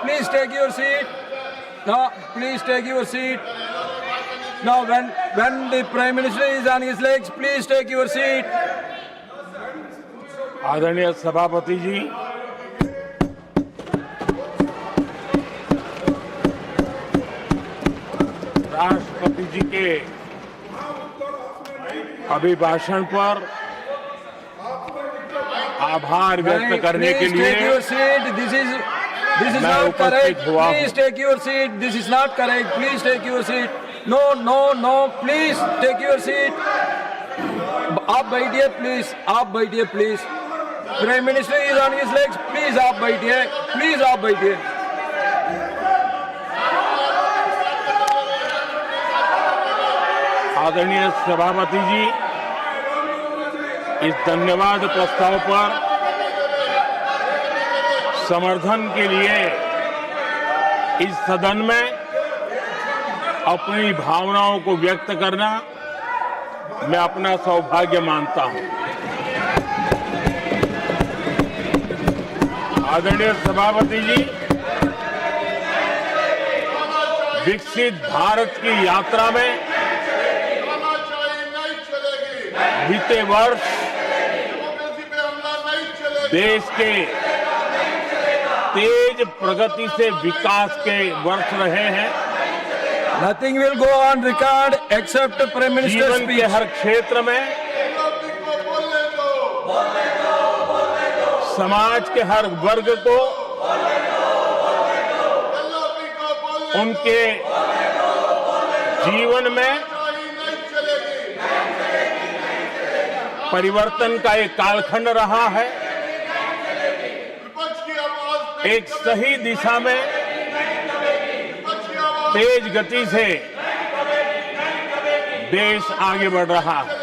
Please take your seat. No, please take your seat. Now, when the Prime Minister is on his legs, please take your seat. आदरणीय सभापति जी, राष्ट्रपति जी के अभिभाषण पर आभार व्यक्त करने के लिए Take your seat. This is मैं not correct. उपस्थित हुआ हूं। Please take your seat. This is not correct. Please take your seat. No. Please take your seat. आप बैठिए प्लीज. आप बैठिए please. Prime minister is on his legs. Please आप बैठिए. प्लीज आप बैठिए. आदरणीय सभापति जी, इस धन्यवाद प्रस्ताव पर समर्थन के लिए इस सदन में अपनी भावनाओं को व्यक्त करना मैं अपना सौभाग्य मानता हूं। आदरणीय सभापति जी, विकसित भारत की यात्रा में बीते वर्ष देश के तेज प्रगति से विकास के वर्ष रहे हैं। Nothing will go on record except Prime Minister's जीवन के speech. हर क्षेत्र में, समाज के हर वर्ग को उनके जीवन में परिवर्तन का एक कालखंड रहा है। एक सही दिशा में तेज गति से देश आगे बढ़ रहा है।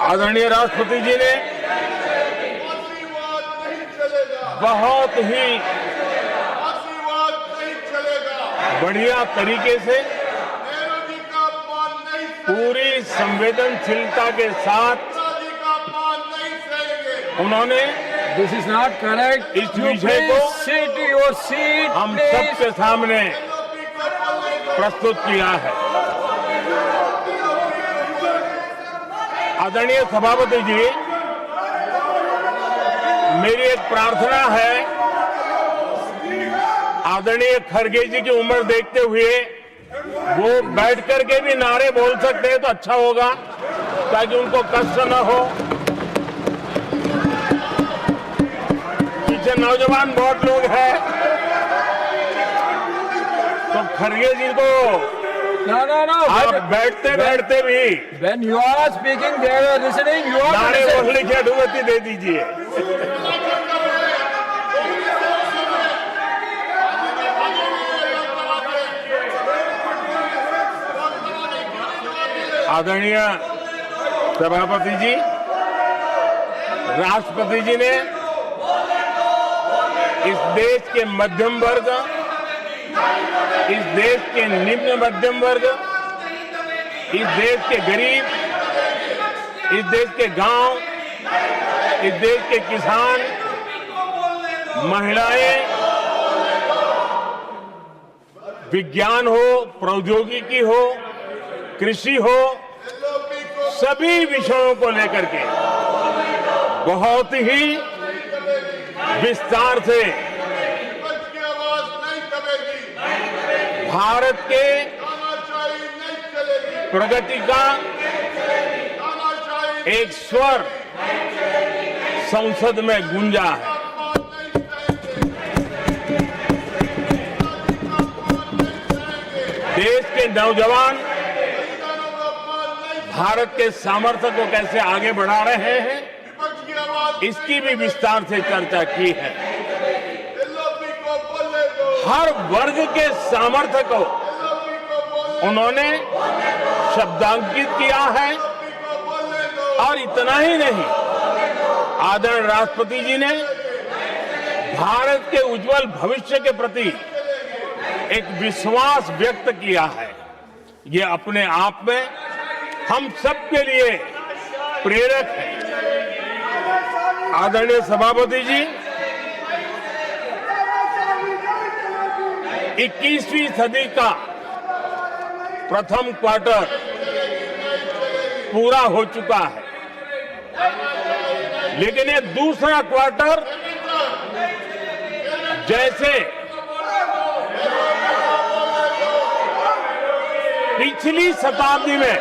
आदरणीय राष्ट्रपति जी ने बहुत ही बढ़िया तरीके से पूरी संवेदनशीलता के साथ उन्होंने This is not correct. इस You विषय please को sit your seat. हम please. सबके सामने प्रस्तुत किया है। आदरणीय सभापति जी, मेरी एक प्रार्थना है, आदरणीय खड़गे जी की उम्र देखते हुए वो बैठ करके भी नारे बोल सकते हैं तो अच्छा होगा, ताकि उनको कष्ट न हो। पीछे नौजवान बहुत लोग हैं, तो खड़गे जी को No. आप बैठते बैठते भी When you are speaking, they are listening. You are नारे listening. बोलने की अनुमति दे दीजिए। आदरणीय सभापति जी, राष्ट्रपति जी ने इस देश के मध्यम वर्ग, इस देश के निम्न मध्यम वर्ग, इस देश के गरीब, इस देश के गांव, इस देश के किसान, महिलाएं, विज्ञान हो, प्रौद्योगिकी हो, कृषि हो, सभी विषयों को लेकर के बहुत ही विस्तार से भारत के प्रगति का एक स्वर संसद में गूंजा है। देश के नौजवान भारत के सामर्थ्य को कैसे आगे बढ़ा रहे हैं, इसकी भी विस्तार से चर्चा की है। हर वर्ग के सामर्थ्य को उन्होंने शब्दांकित किया है, और इतना ही नहीं, आदरणीय राष्ट्रपति जी ने भारत के उज्जवल भविष्य के प्रति एक विश्वास व्यक्त किया है। ये अपने आप में हम सबके लिए प्रेरक है। आदरणीय सभापति जी, 21वीं सदी का प्रथम क्वार्टर पूरा हो चुका है, लेकिन ये दूसरा क्वार्टर जैसे पिछली शताब्दी में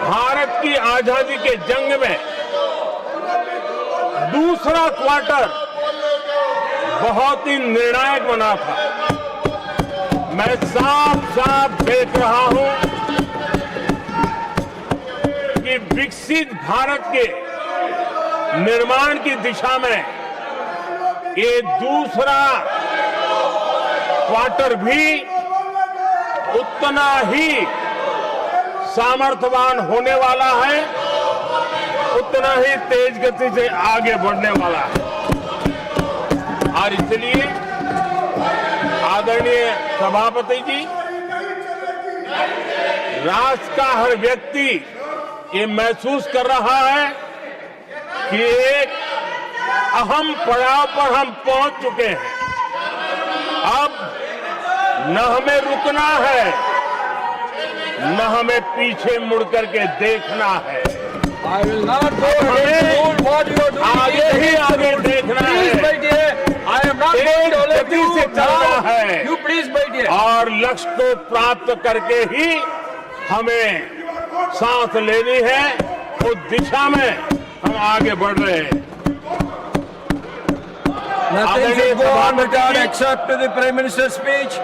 भारत की आजादी के जंग में दूसरा क्वार्टर बहुत ही निर्णायक बना था। मैं साफ साफ देख रहा हूं कि विकसित भारत के निर्माण की दिशा में ये दूसरा क्वार्टर भी उतना ही सामर्थ्यवान होने वाला है, उतना ही तेज गति से आगे बढ़ने वाला है। और इसलिए आदरणीय सभापति जी, राष्ट्र का हर व्यक्ति ये महसूस कर रहा है कि एक अहम पड़ाव पर हम पहुंच चुके हैं। अब न हमें रुकना है, न हमें पीछे मुड़ करके देखना है। I will not go against what you are doing. आगे ही आगे देखना Please है, बैठिए। I am not going to let गति you से चलना now. है। You please बैठिए। और लक्ष्य को प्राप्त करके ही हमें सांस लेनी है, उस दिशा में हम आगे बढ़ रहे हैं। Nothing should go on without except to the Prime Minister's speech.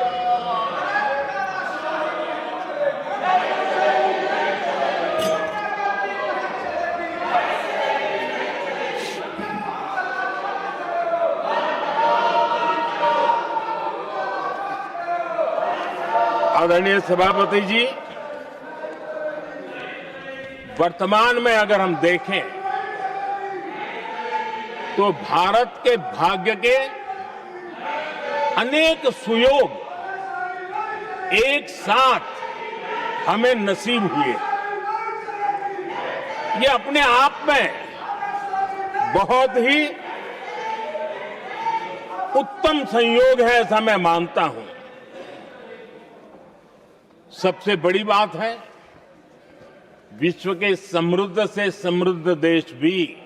आदरणीय सभापति जी, वर्तमान में अगर हम देखें तो भारत के भाग्य के अनेक सुयोग एक साथ हमें नसीब हुए। ये अपने आप में बहुत ही उत्तम संयोग है, ऐसा मैं मानता हूं। सबसे बड़ी बात है, विश्व के समृद्ध से समृद्ध देश भी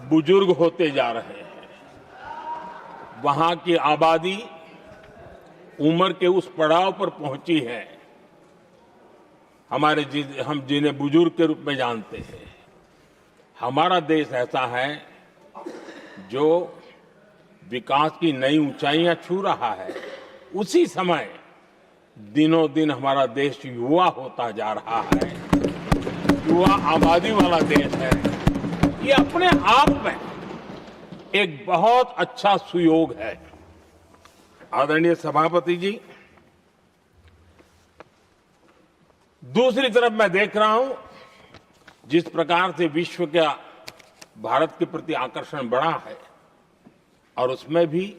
बुजुर्ग होते जा रहे हैं। वहां की आबादी उम्र के उस पड़ाव पर पहुंची है हम जिन्हें बुजुर्ग के रूप में जानते हैं। हमारा देश ऐसा है जो विकास की नई ऊंचाइयां छू रहा है। उसी समय दिनों दिन हमारा देश युवा होता जा रहा है, युवा आबादी वाला देश है। ये अपने आप में एक बहुत अच्छा सुयोग है। आदरणीय सभापति जी, दूसरी तरफ मैं देख रहा हूं जिस प्रकार से विश्व का भारत के प्रति आकर्षण बढ़ा है, और उसमें भी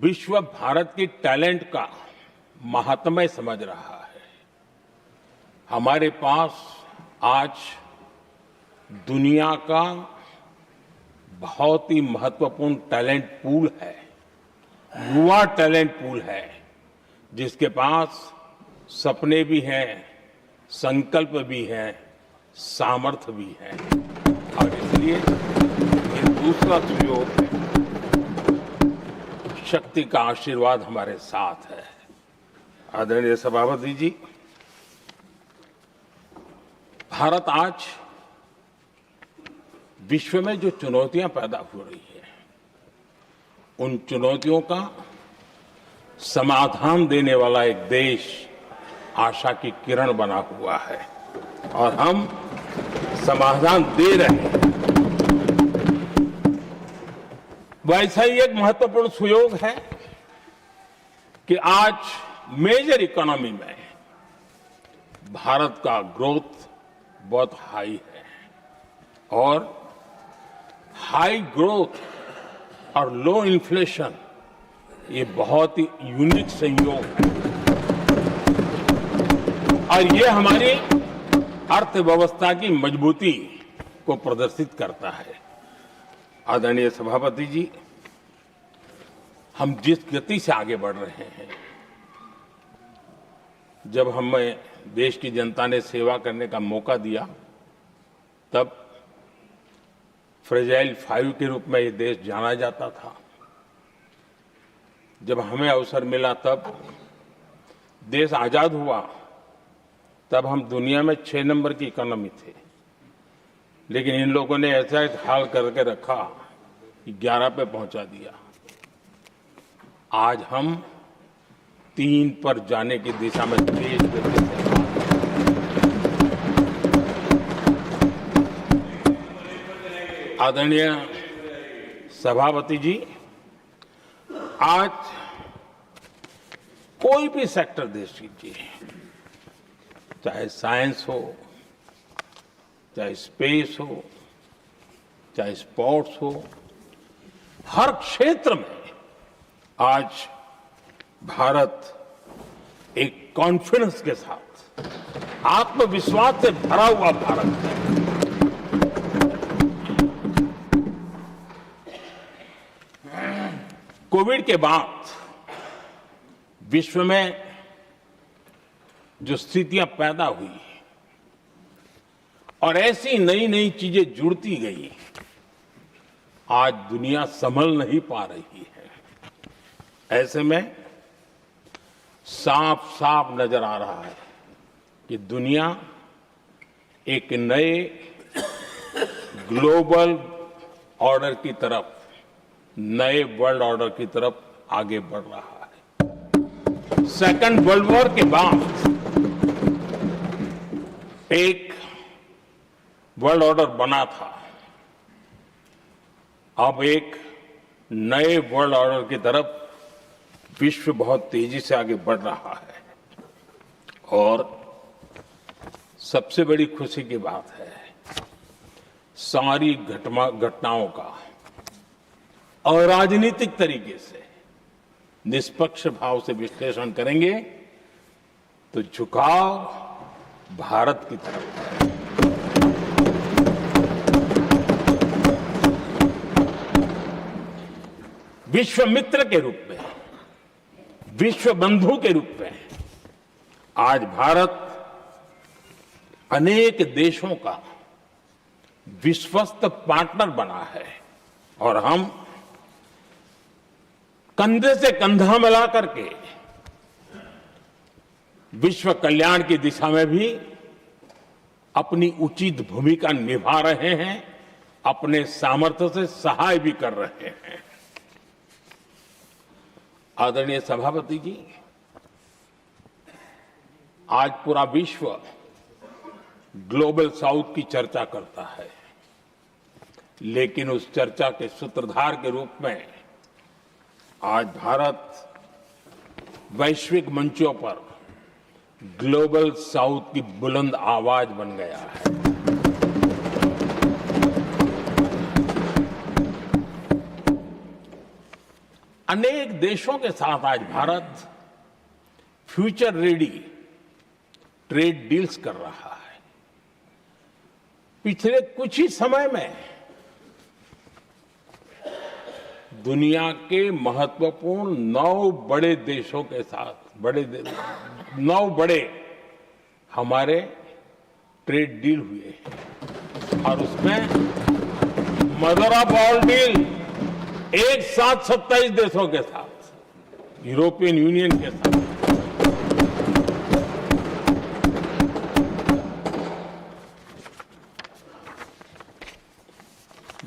विश्व भारत की टैलेंट का महात्म्य समझ रहा है। हमारे पास आज दुनिया का बहुत ही महत्वपूर्ण टैलेंट पूल है, युवा टैलेंट पूल है, जिसके पास सपने भी हैं, संकल्प भी हैं, सामर्थ्य भी है। और इसलिए ये दूसरा सुयोग है। शक्ति का आशीर्वाद हमारे साथ है। आदरणीय सभापति जी, भारत आज विश्व में जो चुनौतियां पैदा हो रही है, उन चुनौतियों का समाधान देने वाला एक देश आशा की किरण बना हुआ है, और हम समाधान दे रहे हैं। वैसा ही एक महत्वपूर्ण सुयोग है कि आज मेजर इकोनॉमी में भारत का ग्रोथ बहुत हाई है, और हाई ग्रोथ और लो इन्फ्लेशन ये बहुत ही यूनिक संयोग है। और ये हमारी अर्थव्यवस्था की मजबूती को प्रदर्शित करता है। आदरणीय सभापति जी, हम जिस गति से आगे बढ़ रहे हैं, जब हमें देश की जनता ने सेवा करने का मौका दिया, तब फ्रेजाइल 5 के रूप में ये देश जाना जाता था। जब हमें अवसर मिला, तब देश आजाद हुआ, तब हम दुनिया में 6 नंबर की इकोनॉमी थे। लेकिन इन लोगों ने ऐसा एक हाल करके रखा कि 11 पे पहुंचा दिया। आज हम 3 पर जाने की दिशा में तेज गति से आदरणीय सभापति जी, आज कोई भी सेक्टर देश कीजिए, चाहे साइंस हो, चाहे स्पेस हो, चाहे स्पोर्ट्स हो, हर क्षेत्र में आज भारत एक कॉन्फिडेंस के साथ, आत्मविश्वास से भरा हुआ भारत है। कोविड के बाद विश्व में जो स्थितियां पैदा हुई और ऐसी नई नई चीजें जुड़ती गई, आज दुनिया संभल नहीं पा रही है। ऐसे में साफ साफ नजर आ रहा है कि दुनिया एक नए ग्लोबल ऑर्डर की तरफ, नए वर्ल्ड ऑर्डर की तरफ आगे बढ़ रहा है। सेकेंड वर्ल्ड वॉर के बाद एक वर्ल्ड ऑर्डर बना था, अब एक नए वर्ल्ड ऑर्डर की तरफ विश्व बहुत तेजी से आगे बढ़ रहा है। और सबसे बड़ी खुशी की बात है, सारी घटनाओं का अराजनीतिक तरीके से, निष्पक्ष भाव से विश्लेषण करेंगे तो झुकाव भारत की तरफ है। विश्व मित्र के रूप में, विश्व बंधु के रूप में आज भारत अनेक देशों का विश्वस्त पार्टनर बना है और हम कंधे से कंधा मिला करके विश्व कल्याण की दिशा में भी अपनी उचित भूमिका निभा रहे हैं, अपने सामर्थ्य से सहाय भी कर रहे हैं। आदरणीय सभापति जी, आज पूरा विश्व ग्लोबल साउथ की चर्चा करता है, लेकिन उस चर्चा के सूत्रधार के रूप में आज भारत वैश्विक मंचों पर ग्लोबल साउथ की बुलंद आवाज बन गया है। अनेक देशों के साथ आज Bharat future ready trade deals कर रहा है। पिछले कुछ ही समय में दुनिया के महत्वपूर्ण 9 बड़े देशों के साथ 9 बड़े हमारे ट्रेड डील हुए हैं और उसमें मदर ऑफ ऑल डील एक साथ 27 देशों के साथ, यूरोपियन यूनियन के साथ।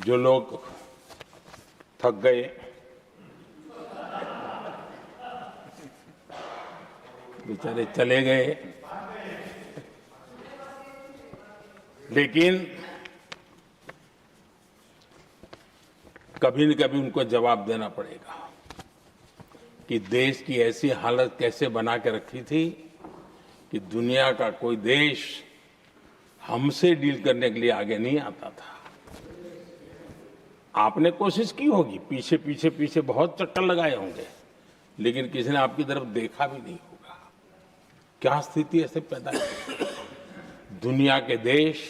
जो लोग थक गए, बेचारे चले गए, लेकिन कभी न कभी उनको जवाब देना पड़ेगा कि देश की ऐसी हालत कैसे बना के रखी थी कि दुनिया का कोई देश हमसे डील करने के लिए आगे नहीं आता था। आपने कोशिश की होगी, पीछे पीछे पीछे बहुत चक्कर लगाए होंगे, लेकिन किसी ने आपकी तरफ देखा भी नहीं होगा। क्या स्थिति ऐसे पैदा की? दुनिया के देश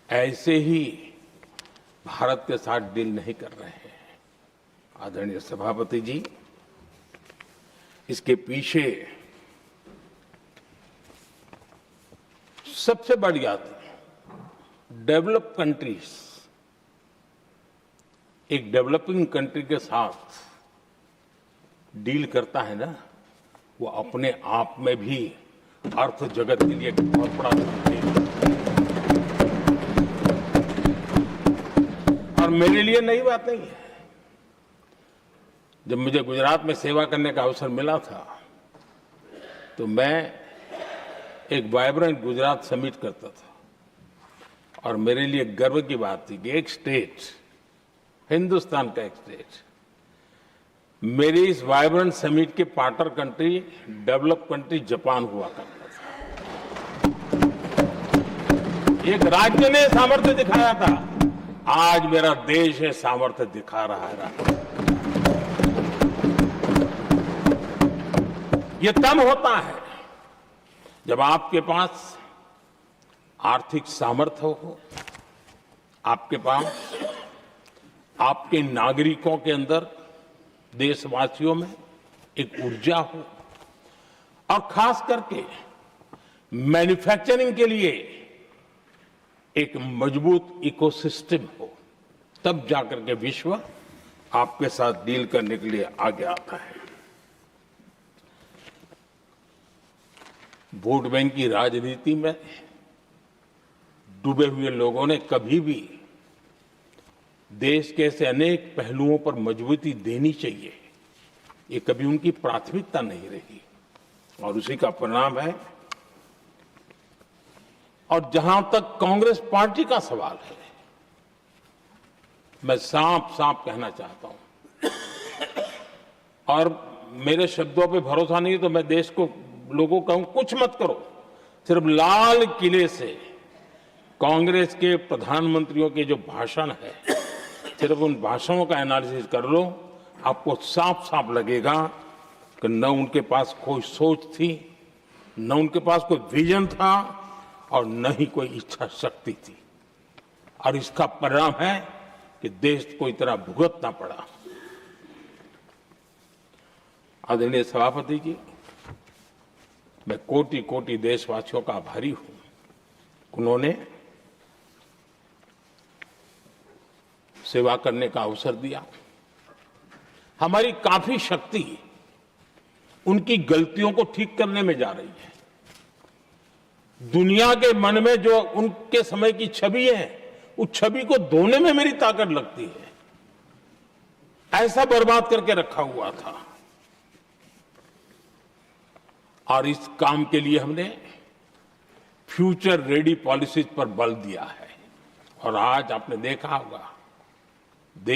ऐसे ही भारत के साथ डील नहीं कर रहे हैं। आदरणीय सभापति जी, इसके पीछे सबसे बड़ी बात डेवलप कंट्रीज एक डेवलपिंग कंट्री के साथ डील करता है ना, वो अपने आप में भी अर्थ जगत के लिए एक बहुत बड़ा डील है। और मेरे लिए नई बात नहीं है। जब मुझे गुजरात में सेवा करने का अवसर मिला था तो मैं एक वाइब्रेंट गुजरात समिट करता था और मेरे लिए गर्व की बात थी कि एक स्टेट, हिंदुस्तान का एक स्टेट, मेरी इस वाइब्रेंट समिट के partner country, develop country Japan हुआ करता था। एक राज्य ने सामर्थ्य दिखाया था, आज मेरा देश है सामर्थ्य दिखा रहा है। ये तब होता है जब आपके पास आर्थिक सामर्थ्य हो, आपके पास आपके नागरिकों के अंदर, देशवासियों में एक ऊर्जा हो और खास करके मैन्युफैक्चरिंग के लिए एक मजबूत इकोसिस्टम हो, तब जाकर के विश्व आपके साथ डील करने के लिए आगे आता है। वोट बैंक की राजनीति में डूबे हुए लोगों ने कभी भी देश के ऐसे अनेक पहलुओं पर मजबूती देनी चाहिए, ये कभी उनकी प्राथमिकता नहीं रही और उसी का परिणाम है। और जहां तक कांग्रेस पार्टी का सवाल है, मैं साफ साफ कहना चाहता हूं और मेरे शब्दों पे भरोसा नहीं तो मैं देश को, लोगों कहूं कुछ मत करो, सिर्फ लाल किले से कांग्रेस के प्रधानमंत्रियों के जो भाषण है, सिर्फ उन भाषणों का एनालिसिस कर लो, आपको साफ साफ लगेगा कि न उनके पास कोई सोच थी, न उनके पास कोई विजन था और न ही कोई इच्छा शक्ति थी। और इसका परिणाम है कि देश को इतना भुगतना पड़ा। आदरणीय सभापति जी, मैं कोटि कोटि देशवासियों का आभारी हूं। उन्होंने सेवा करने का अवसर दिया। हमारी काफी शक्ति उनकी गलतियों को ठीक करने में जा रही है। दुनिया के मन में जो उनके समय की छवि है, उस छवि को धोने में मेरी ताकत लगती है। ऐसा बर्बाद करके रखा हुआ था और इस काम के लिए हमने फ्यूचर रेडी पॉलिसीज पर बल दिया है। और आज आपने देखा होगा